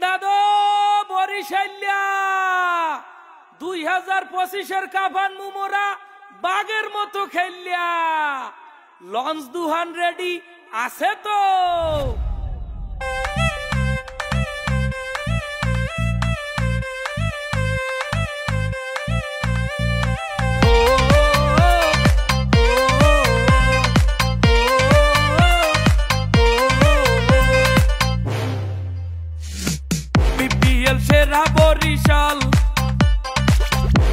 দাদু বরিশাইয়া 2025-এর কাফান মুমোরা বাগের মতো খেললিয়া লঞ্চ দুহান রেডি আছে তো সেরা বরিশাল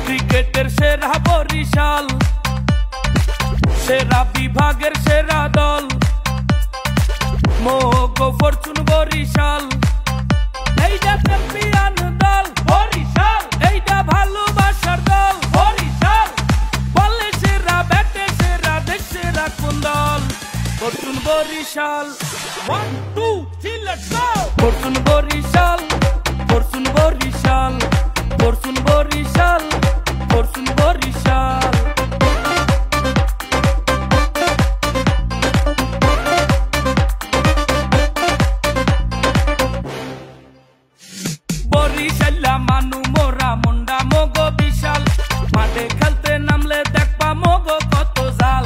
ক্রিকেটের সেরা বরিশাল সেরা বিভাগের সেরা দল মোগো ফরচুন বরিশাল এইটা চ্যাম্পিয়ন দল বরিশাল এইটা ভালোবাসার দল বরিশাল বলে সেরা ব্যাটে সেরা দেশ সেরা কোন দল Fortune Barishal 1 2 3 let's go Fortune Barishal Fortune Barishal Fortune Barishal Fortune Barishal Fortune মানু মোরা মুন্ডা মোগো বিশাল মাঠে খেলতে নামলে দেখবা মোগো কত জাল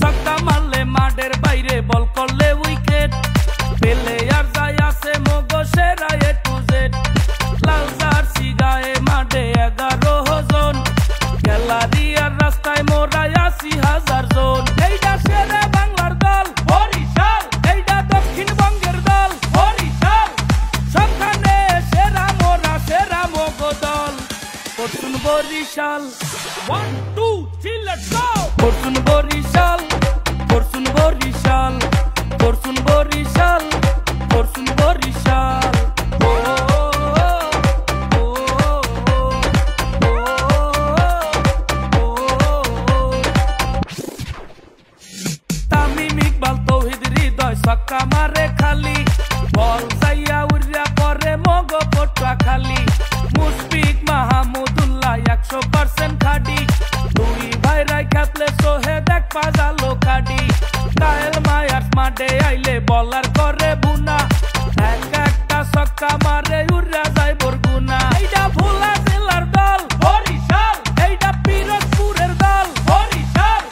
ছক্কা মারলে মাঠের বাইরে বল করলে উইকেট পেলে আর যায় আছে মোগো সেরা এ টু জেড লাল জার্সি গায়ে মাঠে 11 জন গ্যালারি আর রাস্তায় মোরা 80,000 জন এইটা সেরা বাংলার দল বরিশাল এইটা দক্ষিণবঙ্গের দল বরিশাল সবখানে সেরা মোরা সেরা মোগো দল Fortune Barishal 1 2 3 let's go Fortune Barishal Fortune Barishal Fortune Barishal Fortune Barishal ছক্কা মারে খালি বল যাইয়া উড়িয়া পরে মগো পটুয়া খালি মুশফিক মাহমুদুল্লাহ 100% খাডি দুই ভাইরাই খেপলে সোহে দেখ পাজালো কাডি কায়েল মায়ার মাঠে আইলে বলার করে বুনা এক একটা ছক্কা মারে উড়িয়া যায় বরগুনা এইটা ভোলা জেলার দল বরিশাল এইটা পিরোজপুরের দল বরিশাল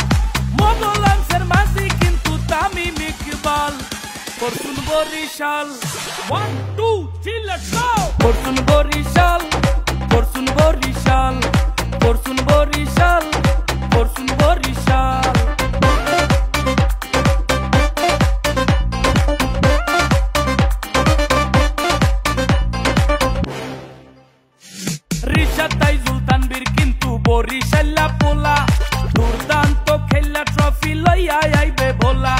মোগলাংশের মাঝি কিন্তু Tamim Iqbal Fortune Barishal 1 2 3 let's go Fortune Barishal Fortune Barishal Fortune Barishal Fortune Barishal Rishad Taijul Tanvir কিন্তু বরিশাল্লা পোলা দুর্দান্ত খেলা ট্রফি লইয়া আইবে ভোলা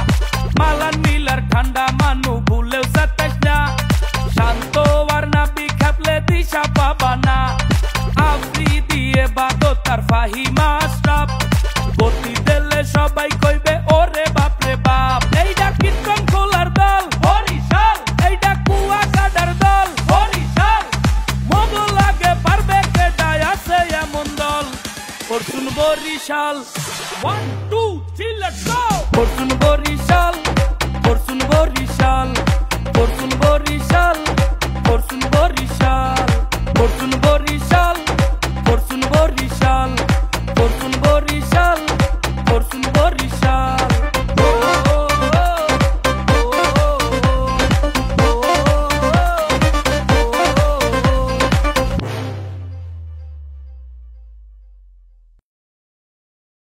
মালান মিলার ঠান্ডা মানু ভুলেও 27 না শান্ত আর নাবি খেপলে দিশা পাবা না আফ্রি দিয়ে বাদো তার ফাহিমা স্টপ গতি দিলে সবাই কইবে ওরে বাপরে বাপ এইটা কীর্তন খোলার দল বরিশাল এইটা কুয়া কাটার দল বরিশাল মগো লাগে পারবে কেটায় আছে এমন দল Fortune Barishal 1 2 3 let's go Fortune Barishal Fortune Barishal Fortune Barishal